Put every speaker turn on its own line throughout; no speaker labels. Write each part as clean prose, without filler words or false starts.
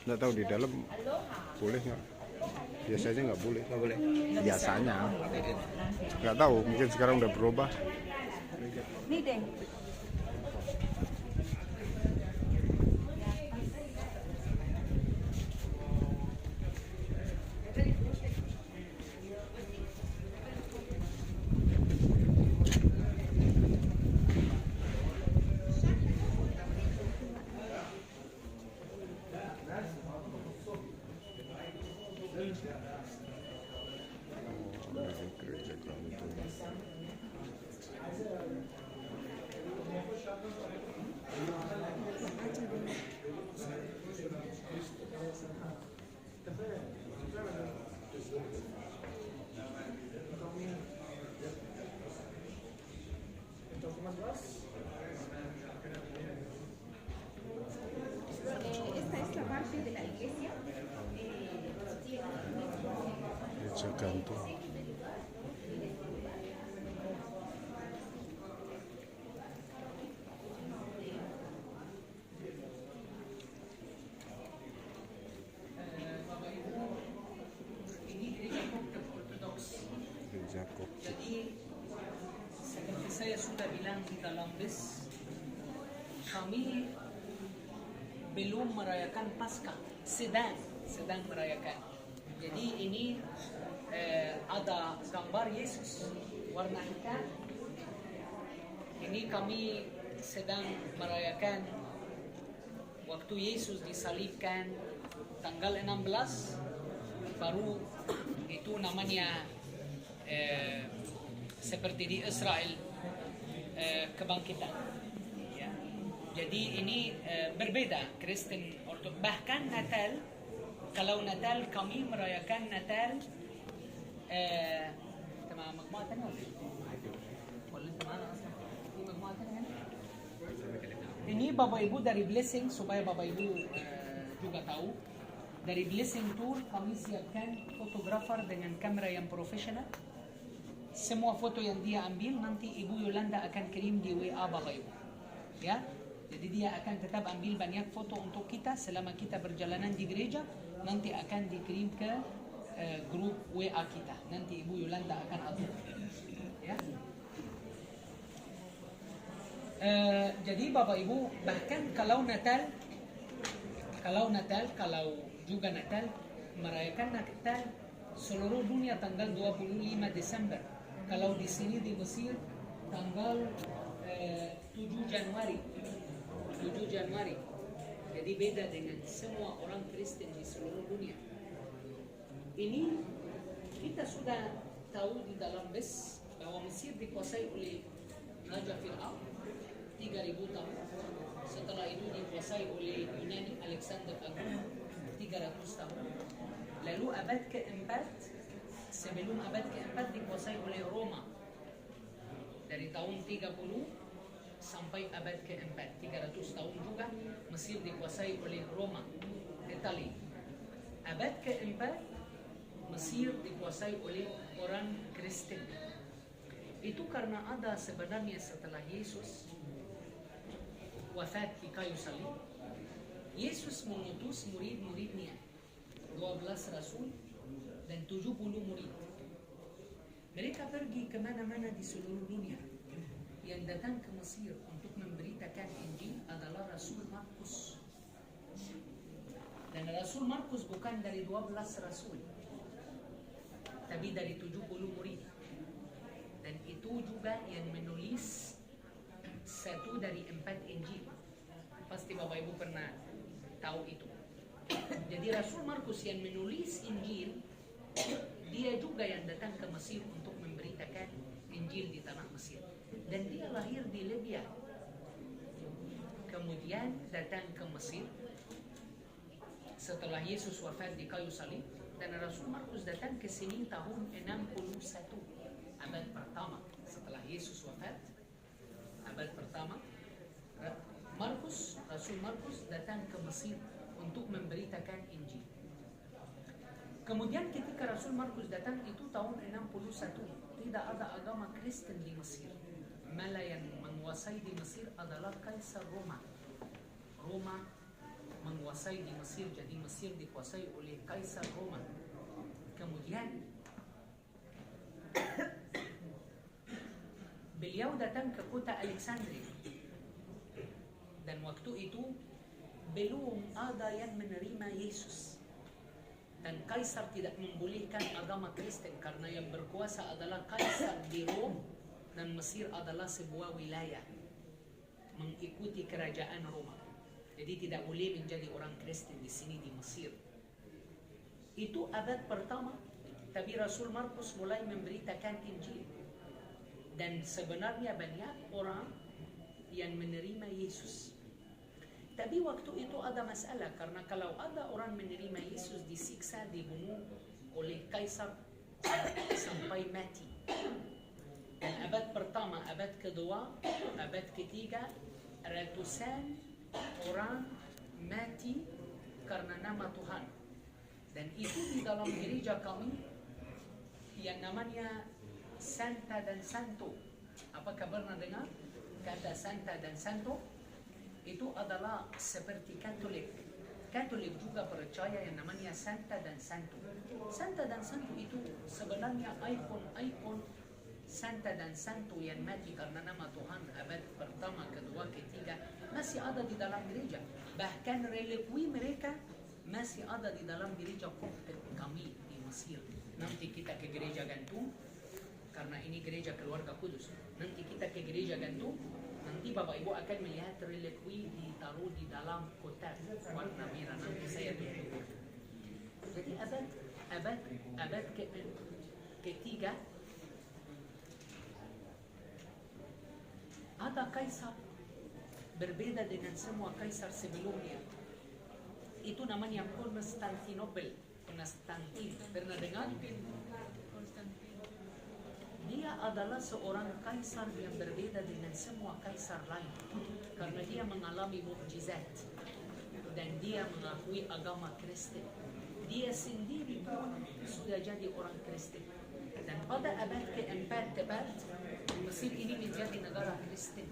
Nggak tahu di dalam boleh nggak? Biasanya nggak boleh.
Nggak boleh.
Biasanya. Nggak tahu, mungkin sekarang udah berubah.
Nih deh.
Gereja Kanto.
Esta es la parte de la iglesia.
Gereja Kanto. Gereja Koptik.
Jadi seperti saya sudah bilang di dalam bis, kami belum merayakan Paskah, sedang merayakan. Jadi ini ada gambar Yesus warna hitam. Ini kami sedang merayakan waktu Yesus disalibkan tanggal 16, baru itu namanya seperti di Israel kebangkitan. Ya. Jadi ini berbeda Kristen Ortodoks. Bahkan Natal, kalau Natal kami merayakan Natal مع مجموعة تانية ولا انت معانا اصلا في مجموعة تانية هنا؟ Ini Bapak Ibu dari Blessing, supaya Bapak Ibu juga tahu, dari Blessing Tour kami siapkan fotografer dengan kamera yang profesional. Semua foto yang dia ambil nanti Ibu Yolanda akan kirim di WA Bapak Ibu. Ya, jadi dia akan tetap ambil banyak foto untuk kita selama kita berjalanan di gereja. Nanti akan dikirim ke grup WA kita. Nanti Ibu Yolanda akan atur. Ya. Jadi Bapak Ibu, bahkan kalau juga Natal, merayakan Natal seluruh dunia tanggal 25 Desember. Kalau di sini di Mesir tanggal 7 Januari. Jadi beda dengan semua orang Kristen di seluruh dunia. Ini kita sudah tahu di dalam bes bahwa Mesir dikuasai oleh Raja Fir'aun 3000 tahun. Setelah itu dikuasai oleh Yunani Alexander Agung 300 tahun. Lalu abad keempat, sebelum abad keempat dikuasai oleh Roma. Dari tahun 30 sampai abad keempat, 300 tahun juga Mesir dikuasai oleh Roma, Italia. Abad keempat Mesir dikuasai oleh orang Kristen. Itu karena ada sebenarnya setelah Yesus wafat di kayu salib, Yesus mengutus murid-muridnya, 12 rasul dan 70 murid. Mereka pergi kemana-mana di seluruh dunia. Yang datang ke Mesir untuk memberitakan Injil adalah Rasul Markus. Dan Rasul Markus bukan dari 12 rasul, tapi dari 70 murid. Dan itu juga yang menulis satu dari 4 Injil. Pasti Bapak Ibu pernah tahu itu. Jadi Rasul Markus yang menulis Injil, dia juga yang datang ke Mesir untuk memberitakan Injil di tanah Mesir. Dan dia lahir di Libya. Kemudian datang ke Mesir setelah Yesus wafat di kayu salib. Dan Rasul Markus datang ke sini tahun 61, abad pertama setelah Yesus wafat. Abad pertama, Rasul Markus datang ke Mesir untuk memberitakan Injil. Kemudian ketika Rasul Markus datang itu tahun 61, tidak ada agama Kristen di Mesir. Malah yang menguasai di Mesir adalah Kaisar Roma. Roma menguasai di Mesir, jadi Mesir dikuasai oleh Kaisar Roma. Kemudian beliau datang ke kota Alexandria, dan waktu itu belum ada yang menerima Yesus. Dan Kaisar tidak membolehkan agama Kristen karena yang berkuasa adalah Kaisar di Rom, dan Mesir adalah sebuah wilayah mengikuti kerajaan Roma. Jadi tidak boleh menjadi orang Kristen di sini di Mesir. Itu abad pertama, tapi Rasul Markus mulai memberitakan Injil. Dan sebenarnya banyak orang yang menerima Yesus. Tapi waktu itu ada masalah, karena kalau ada orang menerima Yesus disiksa, dibunuh oleh Kaisar sampai mati. Dan abad pertama, abad kedua, abad ketiga, ratusan orang mati karena nama Tuhan. Dan itu di dalam gereja kami yang namanya Santa dan Santo. Apakah pernah dengar kata Santa dan Santo? Itu adalah seperti Katolik. Katolik juga percaya yang namanya Santa dan Santo. Santa dan Santo itu sebenarnya ikon Santa dan Santo yang mati karena nama Tuhan abad pertama, kedua, ketiga masih ada di dalam gereja. Bahkan relikwi mereka masih ada di dalam gereja Koptik kami di Mesir. Nanti kita ke gereja Gantung, karena ini gereja keluarga kudus. Nanti kita ke gereja Gantung, nanti Bapak Ibu akan melihat relikwi ditaruh di dalam kotak warna merah. Nanti saya tunjuk. Jadi abad ketiga ada kaisar berbeda dengan semua kaisar sebelumnya. Itu namanya Konstantinopel. Konstantin, pernah dengar? Dia adalah seorang kaisar yang berbeda dengan semua kaisar lain karena dia mengalami mukjizat dan dia mengakui agama Kristen. Dia sendiri pun sudah jadi orang Kristen. Dan pada abad keempat tepat, Mesir ini menjadi negara Kristen.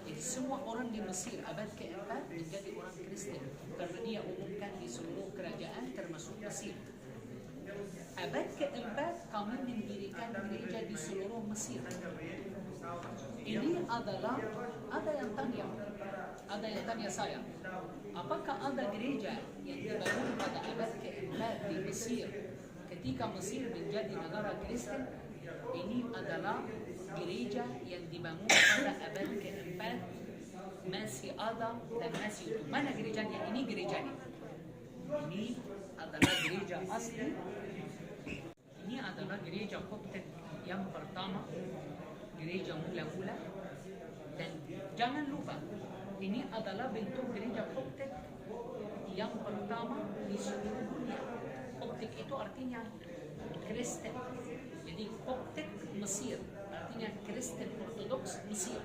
Jadi semua orang di Mesir abad keempat menjadi orang Kristen karena dia umumkan di seluruh kerajaan termasuk Mesir. Abad keempat kami mendirikan gereja di seluruh Mesir. Ini adalah ada yang tanya saya, apakah ada gereja yang dibangun pada abad keempat di Mesir ketika Mesir menjadi negara Kristen? Ini adalah gereja yang dibangun pada abad keempat, masih ada dan masih utuh. Mana gerejanya? Ini gerejanya. Ini adalah gereja asli. Ini adalah gereja Koptik yang pertama, gereja mula-mula. Dan jangan lupa, ini adalah bentuk gereja Koptik yang pertama di seluruh dunia. Koptik itu artinya Kristen. Jadi Koptik Mesir artinya Kristen Ortodoks Mesir.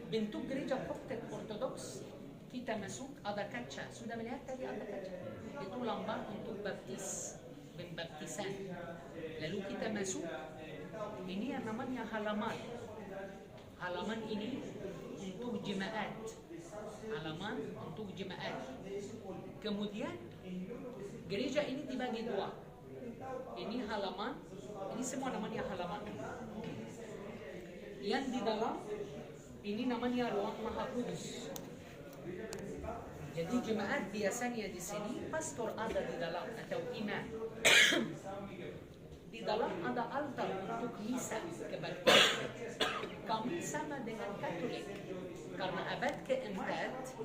Bentuk gereja Koptik Ortodoks, kita masuk ada kaca. Sudah melihat tadi ada kaca? Itu lambang untuk baptis, pembaptisan. Lalu kita masuk, ini yang namanya halaman. Halaman ini untuk jemaat. Halaman untuk jemaat. Kemudian gereja ini dibagi dua. Ini halaman, ini semua namanya halaman. Yang di dalam ini namanya ruang Maha Kudus. Jadi jemaat biasanya di sini, pastor ada di dalam atau imam. Di dalam ada altar untuk misa kebaktian. Kami sama dengan Katolik. Karena abad keempat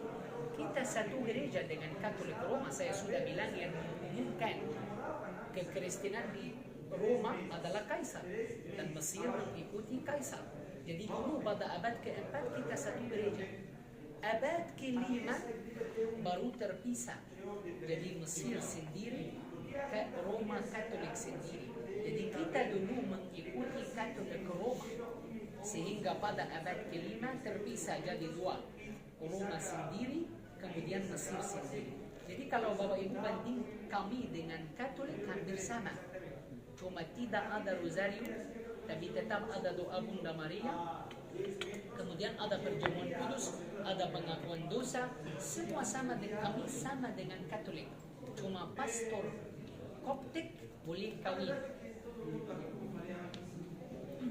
kita satu gereja dengan Katolik Roma. Saya sudah bilang yang mengumumkan kekristenan di Roma adalah Kaisar dan Mesir mengikuti Kaisar. Jadi dulu pada abad keempat kita satu gereja. Abad kelima baru terpisah. Jadi Mesir sendiri, Roma Katolik sendiri. Jadi kita dulu mengikuti Katolik Roma. Sehingga pada abad kelima terpisah jadi dua. Roma sendiri, kemudian Mesir sendiri. Jadi kalau Bapak Ibu banding kami dengan Katolik hampir sama. Cuma tidak ada rosario, tapi tetap ada doa Bunda Maria. Kemudian ada perjamuan kudus, ada pengakuan dosa, semua sama dengan kami, sama dengan Katolik. Cuma pastor Koptik boleh kawin.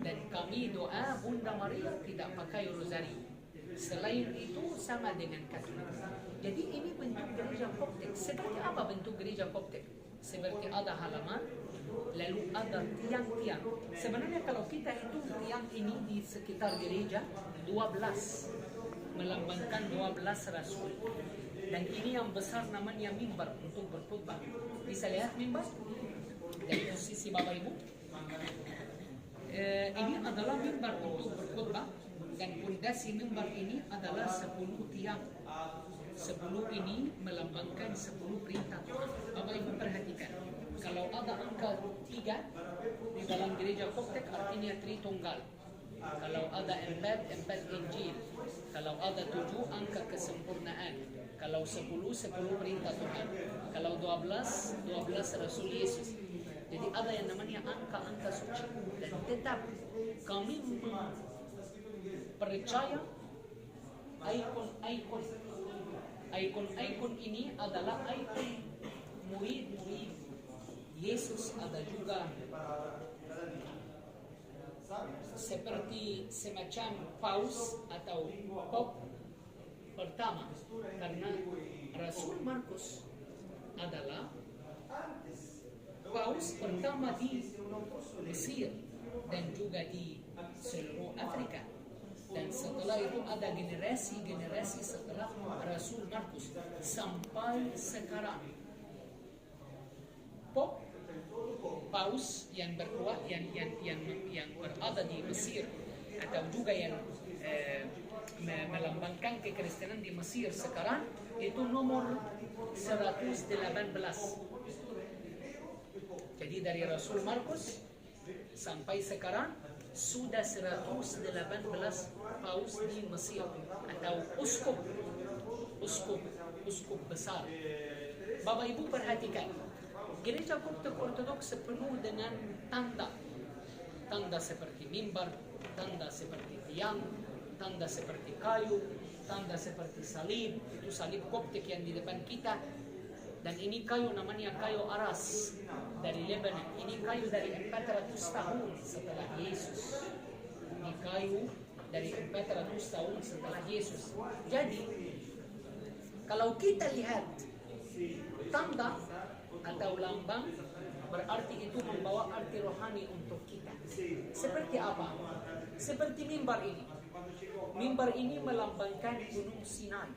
Dan kami doa Bunda Maria tidak pakai rosario. Selain itu sama dengan Katolik. Jadi ini bentuk gereja Koptik. Seperti apa bentuk gereja Koptik? Seperti ada halaman, lalu ada tiang-tiang. Sebenarnya kalau kita hitung tiang ini di sekitar gereja 12, melambangkan 12 rasul. Dan ini yang besar namanya mimbar untuk berkhutbah. Bisa lihat mimbar dari posisi Bapak Ibu. Ini adalah mimbar untuk berkhutbah, dan pondasi mimbar ini adalah 10 tiang. 10 ini melambangkan 10 perintah Tuhan. Bapak Ibu perhatikan, kalau ada angka 3 di dalam gereja Koptik artinya Tritunggal. Kalau ada 4 Injil. Kalau ada 7 angka kesempurnaan. Kalau 10 perintah Tuhan. Kalau 12 Rasul Yesus. Jadi ada yang namanya angka-angka suci. Dan tetap kami percaya ikon ini adalah ikon murid-murid Yesus. Ada juga seperti semacam paus atau pop pertama, karena Rasul Markus adalah paus pertama di Mesir dan juga di seluruh Afrika. Dan setelah itu ada generasi setelah Rasul Markus sampai sekarang. Pop paus yang berkuat yang berada di Mesir atau juga yang melambangkan kekristenan di Mesir sekarang itu nomor 118. Jadi dari Rasul Markus sampai sekarang sudah 118 paus di Mesir atau uskup besar. Bapak Ibu perhatikan, gereja Koptik Ortodoks penuh dengan tanda seperti mimbar, tanda seperti tiang, tanda seperti kayu, tanda seperti salib. Itu salib Koptik yang di depan kita. Dan ini kayu namanya kayu aras dari Lebanon. Ini kayu dari 400 tahun setelah Yesus. Ini kayu dari 400 tahun setelah Yesus. Jadi kalau kita lihat tanda atau lambang, berarti itu membawa arti rohani untuk kita. Seperti apa? Seperti mimbar ini. Mimbar ini melambangkan Gunung Sinai.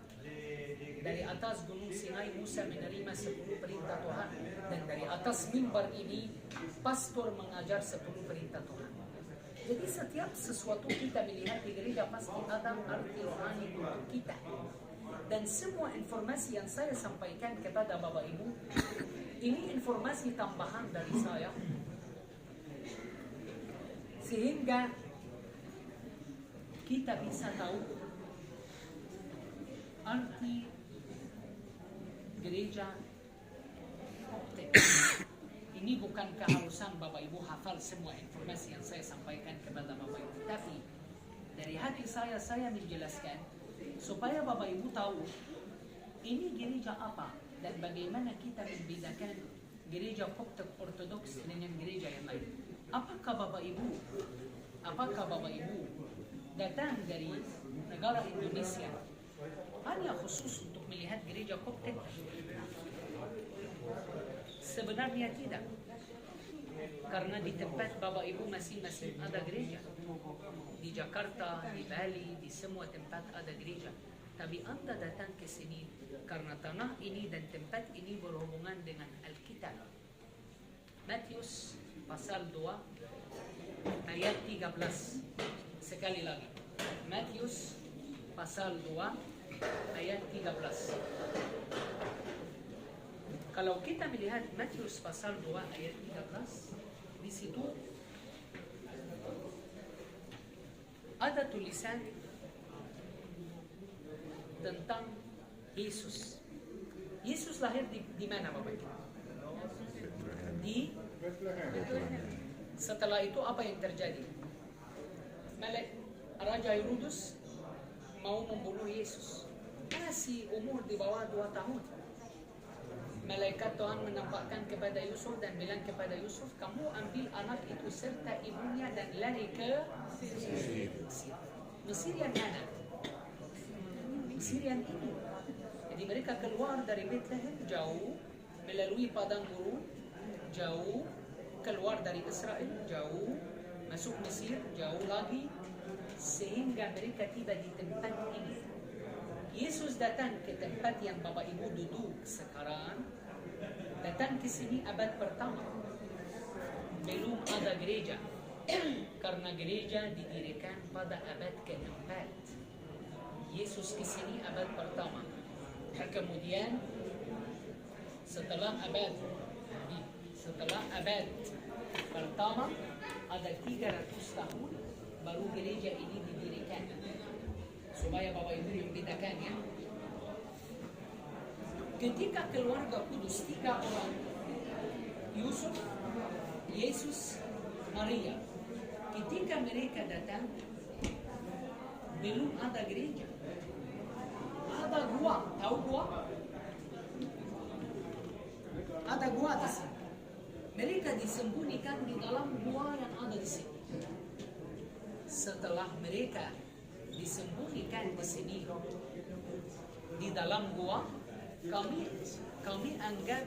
Dari atas Gunung Sinai Musa menerima 10 perintah Tuhan, dan dari atas mimbar ini pastor mengajar 10 perintah Tuhan. Jadi setiap sesuatu kita melihat di gereja pasti ada arti rohani untuk kita. Dan semua informasi yang saya sampaikan kepada Bapak Ibu, ini informasi tambahan dari saya, sehingga kita bisa tahu arti gereja Koptik. Ini bukan keharusan Bapak Ibu hafal semua informasi yang saya sampaikan kepada Bapak Ibu, tapi dari hati saya menjelaskan supaya Bapak Ibu tahu ini gereja apa dan bagaimana kita membedakan gereja Koptik Ortodoks dengan gereja yang lain. Apakah Bapak Ibu datang dari negara Indonesia hanya khusus untuk melihat gereja Koptik? Sebenarnya tidak. Karena di tempat Bapak Ibu masing-masing ada gereja. Di Jakarta, di Bali, di semua tempat ada gereja. Tapi Anda datang ke sini karena tanah ini dan tempat ini berhubungan dengan Alkitab. Matius pasal 2 ayat 13. Sekali lagi. Matius pasal 2 ayat 13. Kalau kita melihat Matius pasal 2 ayat 13, di situ ada tulisan tentang Yesus. Yesus lahir di mana Bapak Ibu? Di setelah itu apa yang terjadi? Raja Herodes mau membunuh Yesus. Masih umur di bawah 2 tahun. Malaikat Tuhan menampakkan kepada Yusuf dan bilang kepada Yusuf, kamu ambil anak itu serta ibunya dan lari ke Mesir. Mesir yang mana? Mesir yang ini. Jadi mereka keluar dari Bethlehem jauh, melalui padang gurun jauh, keluar dari Israel jauh, masuk Mesir jauh lagi, sehingga mereka tiba di tempat ini. Yesus datang ke tempat yang Bapak Ibu duduk sekarang, datang ke sini abad pertama. Belum ada gereja, karena gereja didirikan pada abad ke-4. Yesus ke sini abad pertama. Kemudian setelah abad pertama ada 300 tahun baru gereja ini didirikan. Supaya Bapak Ibu membedakan ya. Ketika keluarga kudus 3 orang, Yusuf, Yesus, Maria, ketika mereka datang, belum ada gereja. Ada gua, tahu gua? Ada gua di sini. Mereka disembunyikan di dalam gua yang ada di sini. Setelah mereka disembunyikan di sini di dalam gua, kami anggap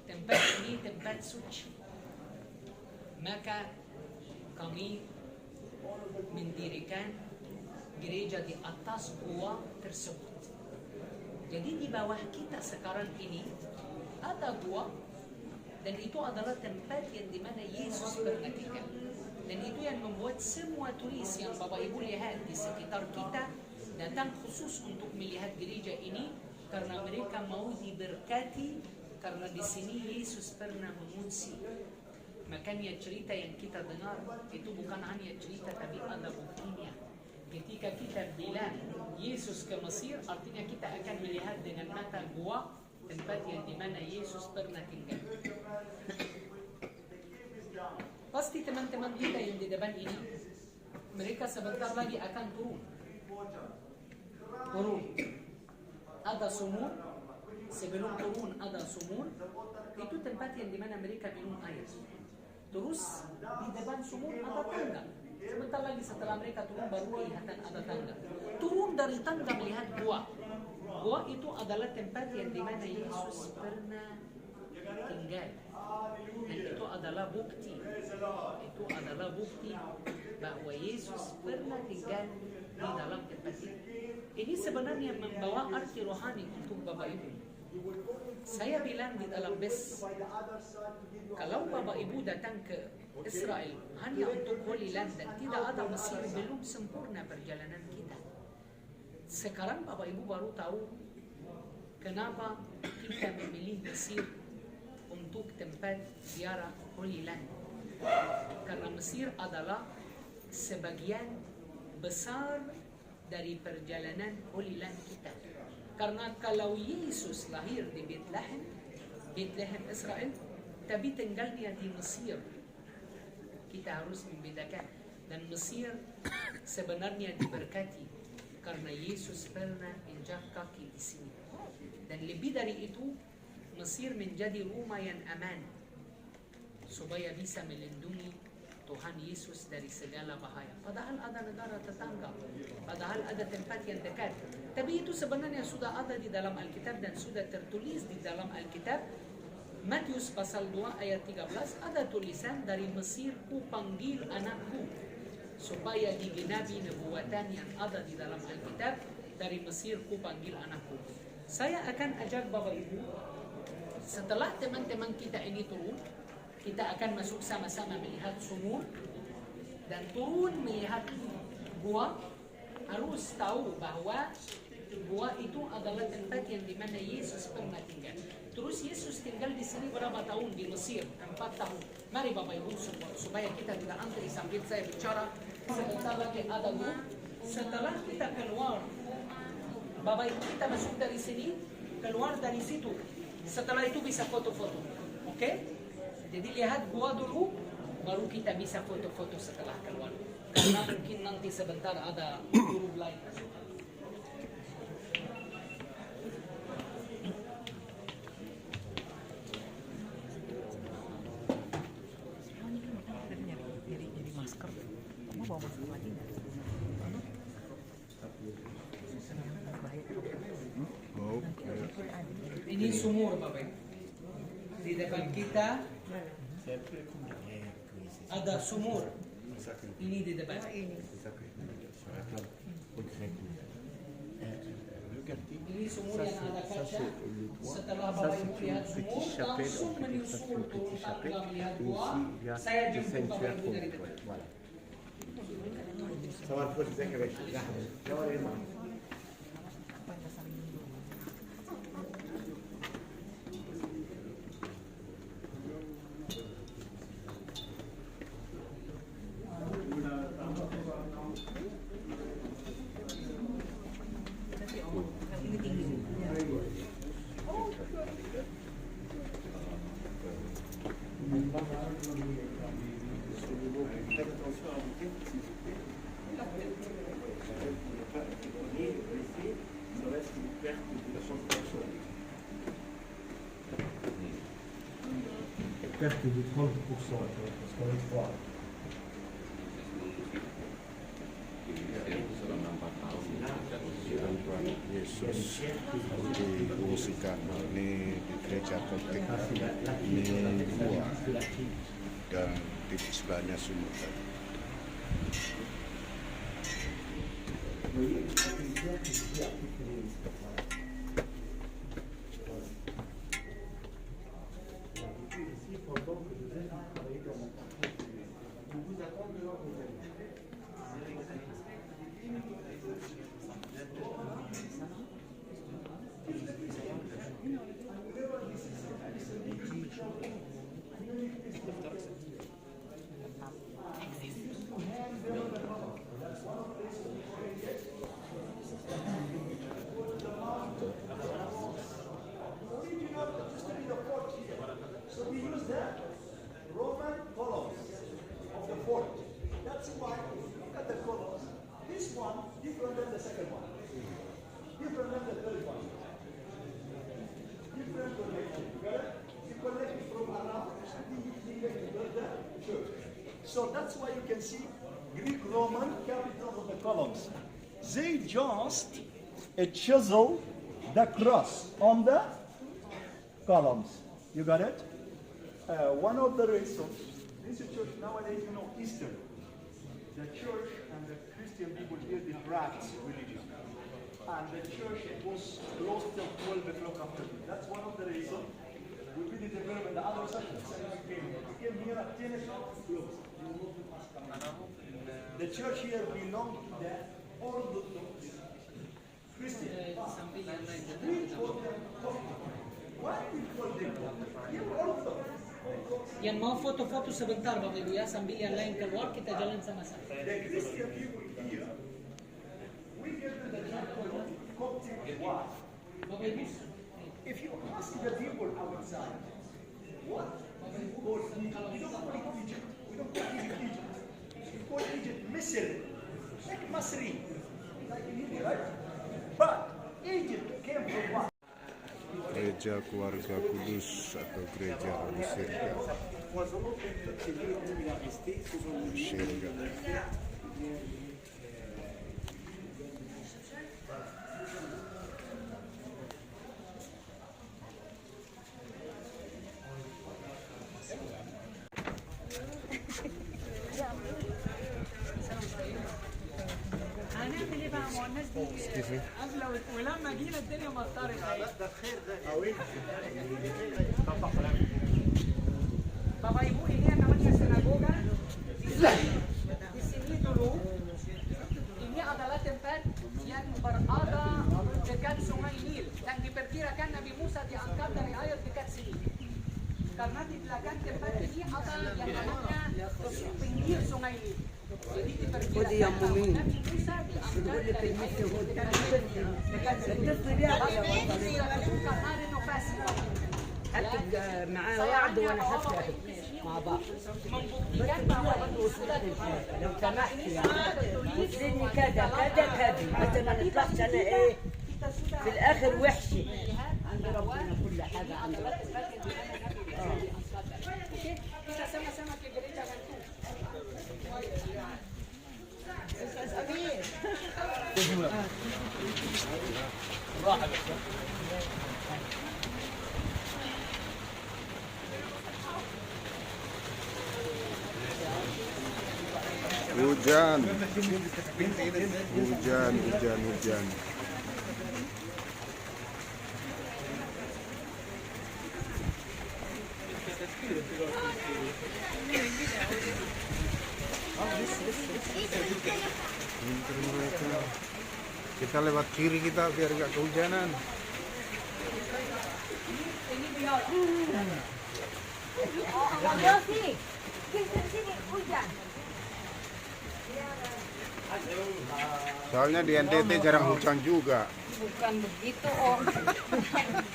tempat ini tempat suci. Maka kami mendirikan gereja di atas gua tersebut. Jadi di bawah kita sekarang ini ada gua, dan itu adalah tempat yang dimana Yesus pernah tinggal. Dan itu yang membuat semua turis yang Bapak Ibu lihat di sekitar kita datang khusus untuk melihat gereja ini, karena mereka mau diberkati, karena di sini Yesus pernah mengungsi. Makanya cerita yang kita dengar itu bukan hanya cerita, tapi ada buktinya. Ketika kita bilang Yesus ke Mesir, artinya kita akan melihat dengan mata gua tempat yang dimana Yesus pernah tinggal. Pasti teman-teman kita yang di depan ini, mereka sebentar lagi akan turun. Ada sumur, sebelum turun ada sumur, itu tempat yang dimana mereka minum air. Terus di depan sumur ada tangga. Sebentar lagi setelah mereka turun baru kelihatan ada tangga. Turun dari tangga melihat gua. Gua itu adalah tempat yang dimana Yesus pernah tinggal. Dan itu adalah bukti. Itu adalah bukti bahwa Yesus pernah tinggal di dalam tempat ini. Ini sebenarnya membawa arti rohani untuk Bapak Ibu. Saya bilang di dalam bus, kalau Bapak Ibu datang ke Israel hanya untuk Holy Land dan tidak ada Mesir, belum sempurna perjalanan kita. Sekarang Bapak Ibu baru tahu kenapa kita memilih Mesir untuk tempat ziarah Holy Land. Karena Mesir adalah sebagian besar dari perjalanan Holy Land kita. Karena kalau Yesus lahir di Bethlehem Israel, tapi tinggalnya di Mesir, kita harus membedakan. Dan Mesir sebenarnya diberkati karena Yesus pernah injak kaki di sini. Dan lebih dari itu, Mesir menjadi rumah yang aman supaya bisa melindungi Tuhan Yesus dari segala bahaya. Padahal ada negara tetangga, padahal ada tempat yang dekat. Tapi itu sebenarnya sudah ada di dalam Alkitab dan sudah tertulis di dalam Alkitab. Matius pasal 2 ayat 13 ada tulisan, dari Mesir ku panggil anakku, supaya digenapi nubuatan yang ada di dalam Alkitab, dari Mesir ku panggil anakku. Saya akan ajak Bapak Ibu, setelah teman-teman kita ini turun, kita akan masuk sama-sama melihat sumur dan turun melihat gua. Harus tahu bahwa gua itu adalah tempat yang dimana Yesus pernah tinggal. Terus Yesus tinggal di sini berapa tahun? Di Mesir 4 tahun. Mari Bapak Ibu supaya kita tidak antri sambil saya bicara. Sebentar lagi ada gua. Setelah kita keluar, Bapak Ibu kita masuk dari sini, keluar dari situ. Setelah itu bisa foto-foto. Oke? Jadi lihat gua dulu, baru kita bisa foto-foto setelah keluar. Karena mungkin nanti sebentar ada guru lain.
Jadi masker. Kamu bawa masker lagi nggak?
Oh,
Ini sumur, Bapak. Di depan kita ada sumur. Ini di depan. Ini sumur yang ada kaca. Setelah Bapak Ibu lihat sumur, langsung menyusul turun tangga melihat gua. Saya jemput Bapak Ibu dari depan.
Perte de 30% parce qu'on est froid.
Yesus diungsikan ini di gereja Koptik ini gua dan di sebelahnya sumur.
So that's why you can see Greek Roman capitals of the columns. They just chisel the cross on the columns. You got it? One of the reasons, this church nowadays, you know, Easter, the church and the Christian people here, they practice religion. And the church was closed till 12 o'clock afternoon. That's one of the reasons. We really developed the other side. We came here at 10 o'clock, closed. The church here belongs to the Orthodox Christian. We call them Coptic. Why we call them Coptic? They were Orthodox.
Yang mau foto-foto sebentar Bapak Ibu ya, sambil yang lain keluar kita jalan sama-sama.
The Christian people here, we give them the title of Coptic. Why?
Bapak Ibu,
If you ask the people outside, what we call Egypt, we don't call it Egypt. We don't call Egypt. We call Egypt Misr, like Masri, like in India, right? But Egypt came from what?
Gereja Keluarga Kudus atau Gereja Mesirga. Mesirga.
هنعمل ايه بقى؟ ما هو الناس دي قبل ولما جينا الدنيا مطرت اهي. Bapak Ibu, ini yang namanya sinagoga. Di sini dulu, ini adalah tempat yang berada dekat Sungai Nil dan diperkirakan Nabi Musa diangkat dari air dekat sini. Karena di belakang tempat ini ada yang namanya pinggir Sungai Nil.
خدي يا ام مين بتقول لي كلمتي اتصلي بيها بقى هكتب معاه وعد وانا هكتب مع بعض لو سمحت يعني وصلني كذا كذا كذا حتى ما نطلعش انا ايه في الاخر وحشه عند ربنا كل حاجه عند ربنا.
Hujan. Hujan. Kita lewat kiri kita biar gak kehujanan. Soalnya di NTT jarang hujan juga.
Bukan begitu, Om.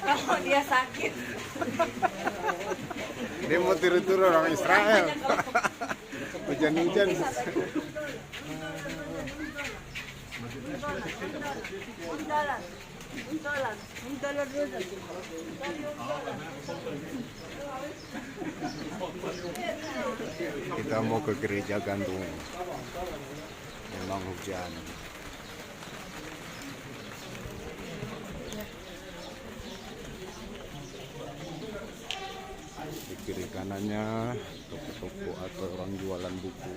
Kalau dia sakit.
Dia mau tiru-tiru orang Israel. Hujan-hujan. Kita mau ke gereja gantung. Memang hujan. Di kiri kanannya toko-toko atau orang jualan buku.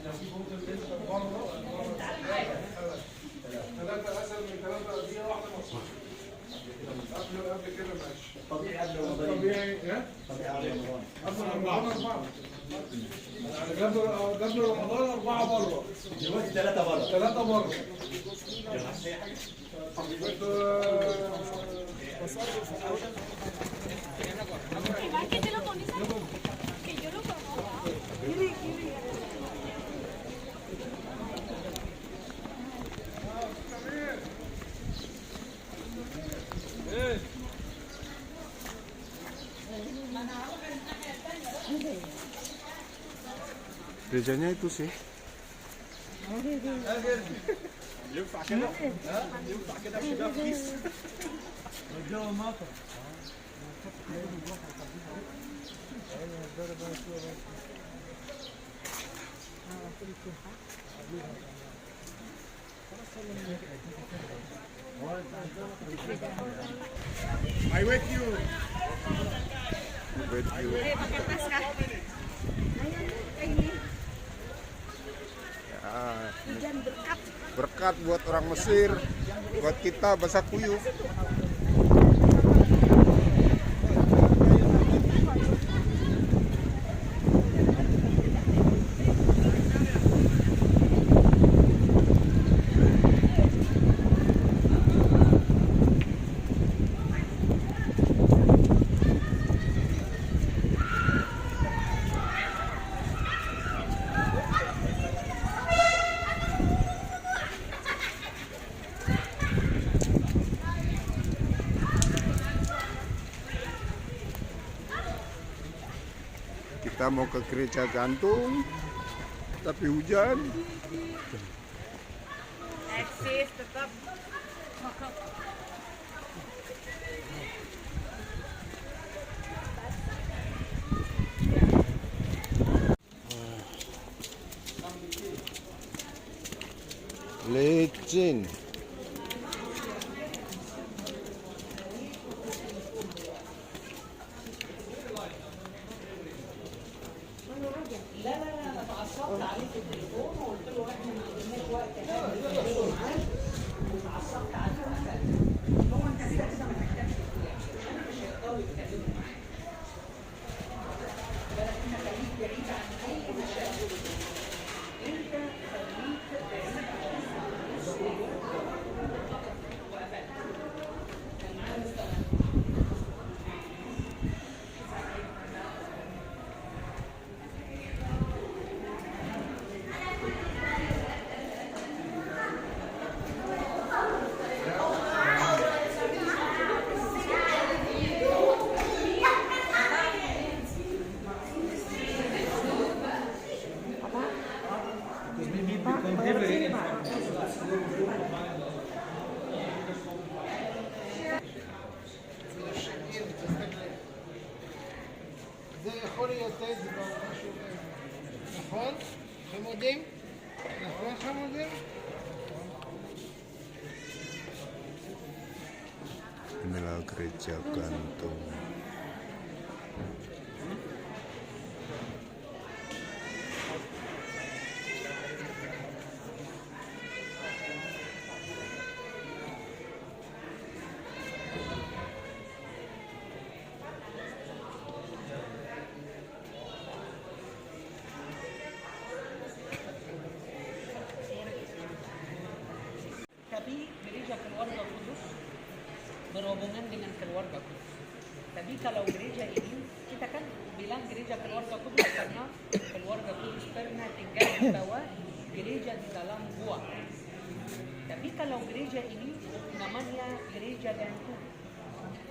قبل رمضان 4 مرة دلوقتي 3 مرة 3 مرة
Gerejanya itu sih.
ينفع كده؟ ينفع كده بشباب كيس؟ الجو مطر
I with you. With you.
Pakai tas kah?
Ya,
Hujan berkat.
berkat buat orang Mesir, buat kita basah kuyup. Kita mau ke gereja gantung, tapi hujan.
Eksis tetap.
Licin.
זה יכול להיות איזה משהו כזה. נכון? חמודים? נכון חמודים?
Inilah gereja gantung.
Tapi gereja keluarga kudus berhubungan dengan keluarga kudus. Tapi kalau gereja ini, kita kan bilang gereja keluarga kudus karena keluarga kudus pernah tinggal di bawah gereja di dalam gua. Tapi kalau gereja ini namanya gereja gantung.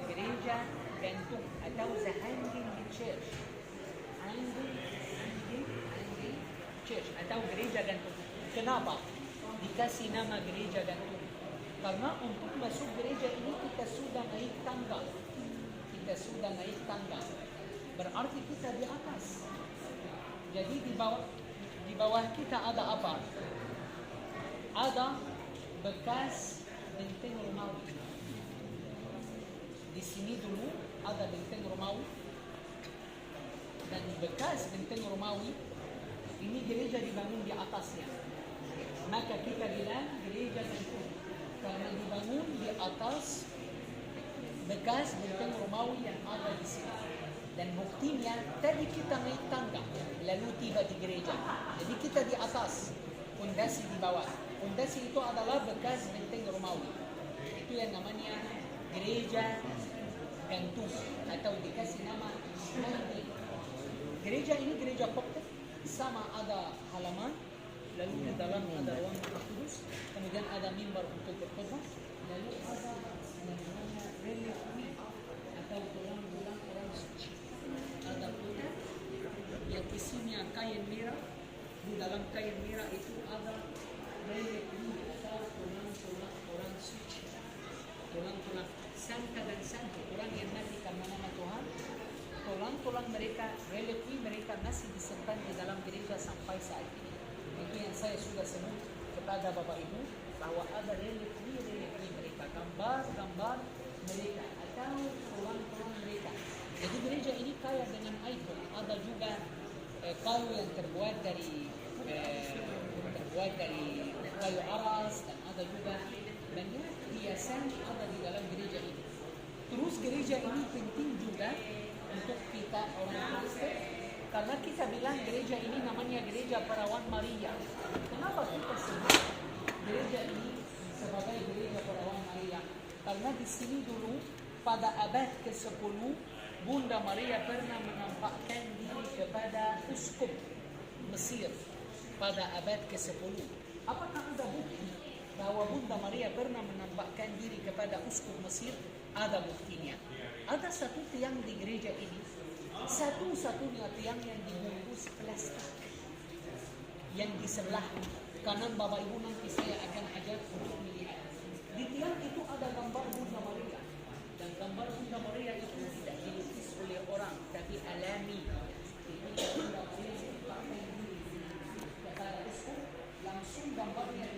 Gereja gantung atau the hanging church. Hanging church atau gereja gantung. Kenapa dikasih nama gereja gantung? Karena untuk masuk gereja ini kita sudah naik tangga. Kita sudah naik tangga. Berarti kita di atas. Jadi di bawah kita ada apa? Ada bekas benteng Romawi. Di sini dulu ada benteng Romawi. Dan bekas benteng Romawi ini gereja dibangun di atasnya. Maka kita bilang gereja gantung karena dibangun di atas bekas benteng Romawi yang ada di sini. Dan buktinya tadi kita naik tangga lalu tiba di gereja. Jadi kita di atas, pondasi di bawah. Pondasi itu adalah bekas benteng Romawi. Itu yang namanya gereja gantung atau dikasih nama hanging. Gereja ini gereja Koptik, sama ada halaman, lalu di dalam ada ruang kudus, kemudian ada mimbar untuk berkhotbah, lalu ada namanya relikwi atau tulang-tulang orang suci. Ada pula yang isinya kain merah, di dalam kain merah itu ada relikwi atau tulang-tulang orang suci. Tulang-tulang sangka dan sangka orang yang mati karena nama Tuhan. Tulang-tulang mereka, relikwi mereka masih disimpan di dalam gereja sampai saat ini. Itu yang saya sudah sebut kepada Bapak Ibu bahwa ada relikwi mereka, gambar-gambar mereka atau tulang-tulang mereka. Jadi gereja ini kaya dengan ikon. Ada juga kayu yang terbuat dari kayu aras, dan ada juga banyak hiasan ada di dalam gereja ini. Terus gereja ini penting juga untuk kita orang Kristen, karena kita bilang gereja ini namanya gereja Perawan Maria. Kenapa kita sebut gereja ini sebagai gereja Perawan Maria? Karena di sini dulu pada abad ke-10 Bunda Maria pernah menampakkan diri kepada uskup Mesir pada abad ke-10. Apakah ada bukti bahwa Bunda Maria pernah menampakkan diri kepada uskup Mesir? Ada buktinya. Ada satu tiang di gereja ini, satu-satunya tiang yang dibungkus plastik. Yang di sebelah kanan Bapak Ibu nanti saya akan ajak untuk melihat. Di tiang itu ada gambar Bunda Maria. Dan gambar Bunda Maria itu tidak dilukis oleh orang, tapi alami. Jadi Bunda Maria dipakai diri kepada uskup, langsung gambarnya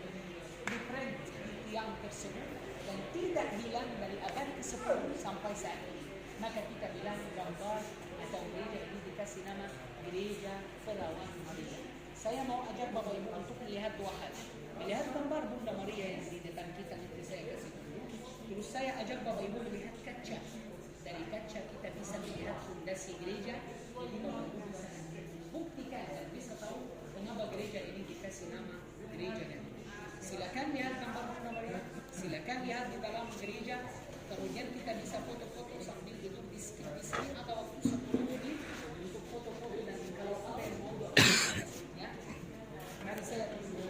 di-print di tiang tersebut. Dan tidak bilang dari abad ke-10 sampai saat ini. Maka kita bilang gambar atau gereja ini dikasih nama Gereja Perawan Maria. Saya mau ajak Bapak Ibu untuk melihat dua hal. Melihat gambar Bunda Maria yang di depan kita, nanti saya kasih dulu. Terus saya ajak Bapak Ibu melihat kaca. Dari kaca kita bisa melihat fondasi gereja. Jadi Bapak Ibu bisa buktikan dan bisa tahu kenapa gereja ini dikasih nama Gereja Gantung. Silakan lihat gambar Bunda Maria, silakan lihat di dalam gereja. Kemudian kita bisa foto-foto sambil duduk di sini atau waktu 10 menit untuk foto-foto, dan kalau ada yang mau ya, mari saya tunggu.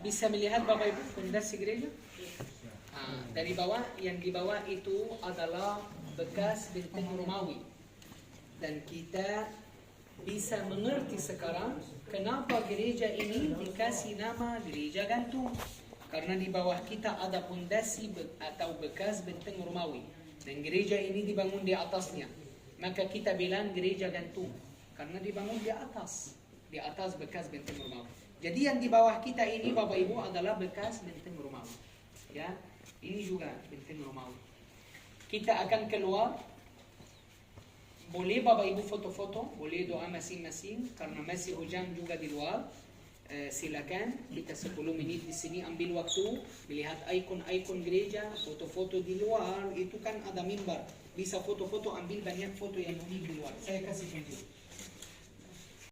Bisa melihat Bapak Ibu fondasi gereja? Dari bawah, yang di bawah itu adalah bekas benteng Romawi. Dan kita bisa mengerti sekarang kenapa gereja ini dikasih nama gereja gantung. Karena di bawah kita ada fondasi atau bekas benteng Romawi. Dan gereja ini dibangun di atasnya. Maka kita bilang gereja gantung. Karena dibangun di atas bekas benteng Romawi. Jadi yang di bawah kita ini Bapak Ibu adalah bekas benteng Romawi. Ya, ini juga benteng Romawi. Kita akan keluar. Boleh Bapak Ibu foto-foto, boleh doa masing-masing karena masih hujan juga di luar. Silakan kita 10 menit di sini ambil waktu melihat ikon-ikon gereja, foto-foto di luar. Itu kan ada mimbar, bisa foto-foto, ambil banyak foto yang di luar. Saya kasih contoh.